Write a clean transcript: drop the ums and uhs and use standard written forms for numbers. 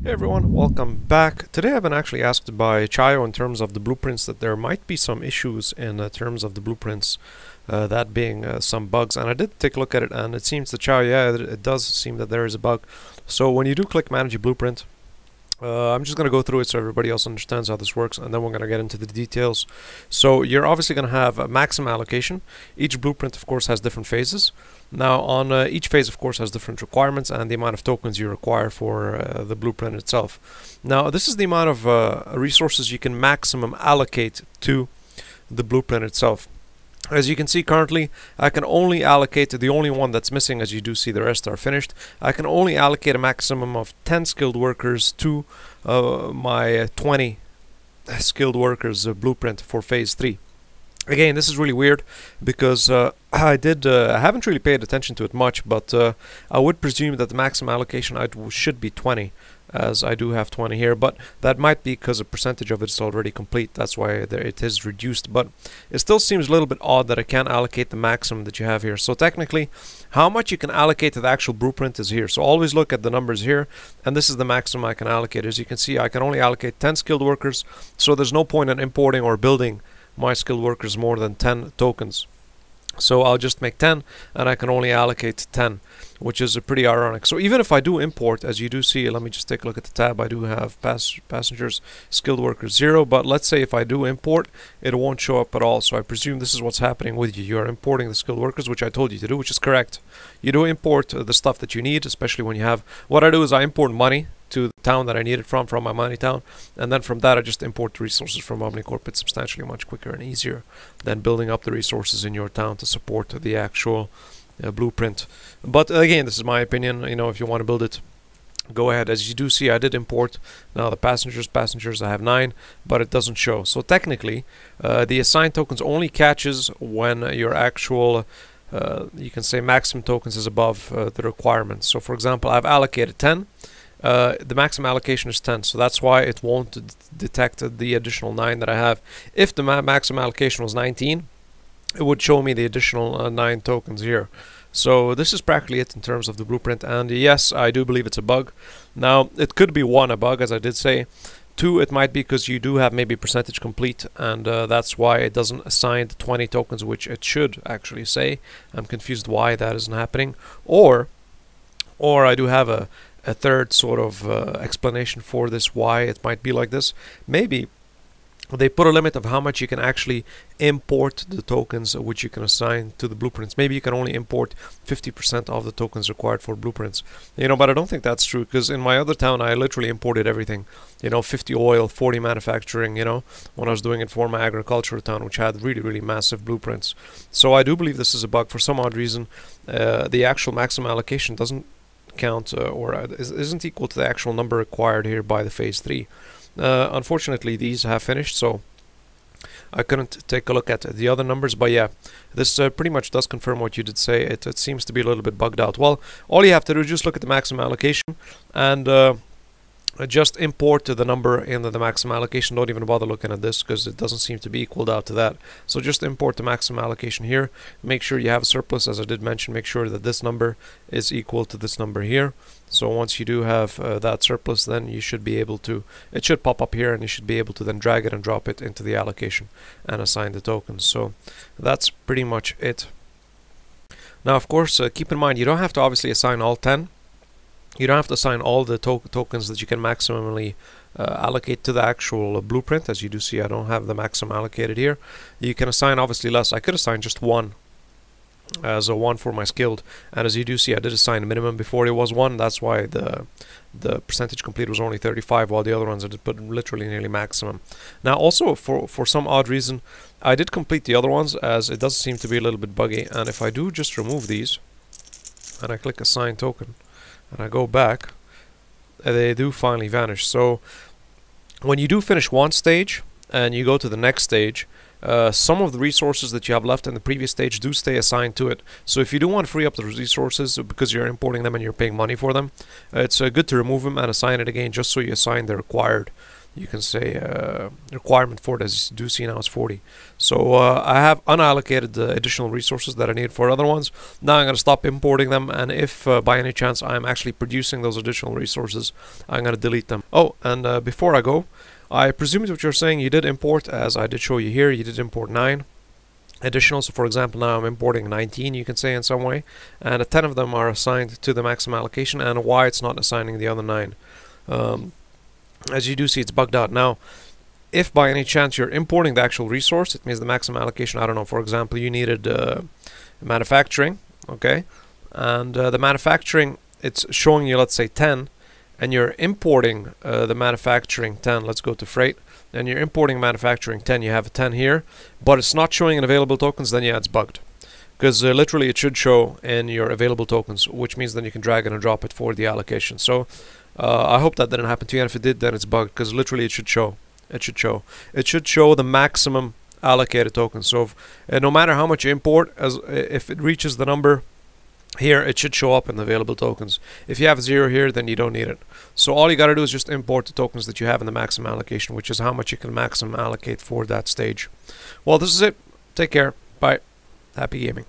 Hey everyone, welcome back. Today I've been actually asked by Chayo in terms of the blueprints that there might be some issues in terms of the blueprints, that being some bugs, and I did take a look at it and it seems to Chayo, yeah, it does seem that there is a bug. So when you do click manage your blueprint, I'm just going to go through it so everybody else understands how this works, and then we're going to get into the details. So you're obviously going to have a maximum allocation. Each blueprint of course has different phases. Now on each phase of course has different requirements and the amount of tokens you require for the blueprint itself. Now this is the amount of resources you can maximum allocate to the blueprint itself. As you can see currently, I can only allocate the only one that's missing. As you do see, the rest are finished. I can only allocate a maximum of 10 skilled workers to my 20 skilled workers blueprint for phase 3. Again, this is really weird because I haven't really paid attention to it much, but I would presume that the maximum allocation should be 20, as I do have 20 here, but that might be because a percentage of it is already complete. That's why it is reduced, but it still seems a little bit odd that I can't allocate the maximum that you have here. So technically, how much you can allocate to the actual blueprint is here. So always look at the numbers here, and this is the maximum I can allocate. As you can see, I can only allocate 10 skilled workers, so there's no point in importing or building my skilled workers more than 10 tokens. So I'll just make 10 and I can only allocate 10, which is pretty ironic. So even if I do import, as you do see, let me just take a look at the tab. I do have passengers, skilled workers 0, but let's say if I do import, it won't show up at all. So I presume this is what's happening with you. You're importing the skilled workers, which I told you to do, which is correct. You do import the stuff that you need, especially when you have, what I do is I import money to the town that I need it from my money town, and then from that I just import the resources from OmniCorp. It's substantially much quicker and easier than building up the resources in your town to support the actual blueprint. But again, this is my opinion. You know, if you want to build it, go ahead. As you do see, I did import now the passengers I have 9, but it doesn't show. So technically the assigned tokens only catches when your actual you can say maximum tokens is above the requirements. So for example, I've allocated 10. The maximum allocation is 10, so that's why it won't detect the additional 9 that I have. If the maximum allocation was 19, it would show me the additional 9 tokens here. So this is practically it in terms of the blueprint, and yes, I do believe it's a bug. Now, it could be 1, a bug, as I did say. 2, it might be because you do have maybe percentage complete, and that's why it doesn't assign the 20 tokens, which it should actually say. I'm confused why that isn't happening. Or I do have a third sort of explanation for this, why it might be like this. Maybe they put a limit of how much you can actually import the tokens which you can assign to the blueprints. Maybe you can only import 50% of the tokens required for blueprints. You know, but I don't think that's true, because in my other town I literally imported everything. You know, 50 oil, 40 manufacturing, you know, when I was doing it for my agricultural town, which had really massive blueprints. So I do believe this is a bug. For some odd reason, the actual maximum allocation doesn't count or isn't equal to the actual number required here by the phase 3. Unfortunately, these have finished, so I couldn't take a look at the other numbers, but yeah, this pretty much does confirm what you did say. It seems to be a little bit bugged out. Well, all you have to do is just look at the maximum allocation and just import the number in the maximum allocation. Don't even bother looking at this because it doesn't seem to be equaled out to that. So just import the maximum allocation here. Make sure you have a surplus, as I did mention. Make sure that this number is equal to this number here. So once you do have that surplus, then you should be able to, it should pop up here, and you should be able to then drag it and drop it into the allocation and assign the tokens. So that's pretty much it. Now, of course, keep in mind, you don't have to obviously assign all 10. You don't have to assign all the tokens that you can maximally allocate to the actual blueprint. As you do see, I don't have the maximum allocated here. You can assign obviously less. I could assign just 1 as a 1 for my skilled, and as you do see, I did assign a minimum before it was 1. That's why the percentage complete was only 35, while the other ones I did put literally nearly maximum. Now also, for some odd reason, I did complete the other ones, as it does seem to be a little bit buggy. And if I do just remove these and I click assign token and I go back, they do finally vanish. So when you do finish one stage and you go to the next stage, some of the resources that you have left in the previous stage do stay assigned to it. So if you do want to free up the resources because you're importing them and you're paying money for them, it's good to remove them and assign it again, just so you assign the required you can say requirement for it. As you do see now, it's 40. So I have unallocated the additional resources that I need for other ones. Now I'm going to stop importing them, and if by any chance I'm actually producing those additional resources, I'm going to delete them. Oh, and before I go, I presume what you're saying, you did import, as I did show you here, you did import 9 additional. So for example, now I'm importing 19, you can say, in some way, and 10 of them are assigned to the maximum allocation, and why it's not assigning the other 9. As you do see, it's bugged out. Now, if by any chance you're importing the actual resource, it means the maximum allocation, I don't know, for example, you needed manufacturing, okay, and the manufacturing, it's showing you, let's say, 10, and you're importing the manufacturing 10, let's go to freight, and you're importing manufacturing 10, you have a 10 here, but it's not showing in available tokens, then yeah, it's bugged. Because literally it should show in your available tokens, which means then you can drag and drop it for the allocation. So I hope that didn't happen to you, and if it did, then it's bugged, because literally it should show. It should show the maximum allocated tokens. So if, no matter how much you import, if it reaches the number here, it should show up in the available tokens. If you have 0 here, then you don't need it. So all you got to do is just import the tokens that you have in the maximum allocation, which is how much you can maximum allocate for that stage. Well, this is it. Take care. Bye. Happy gaming.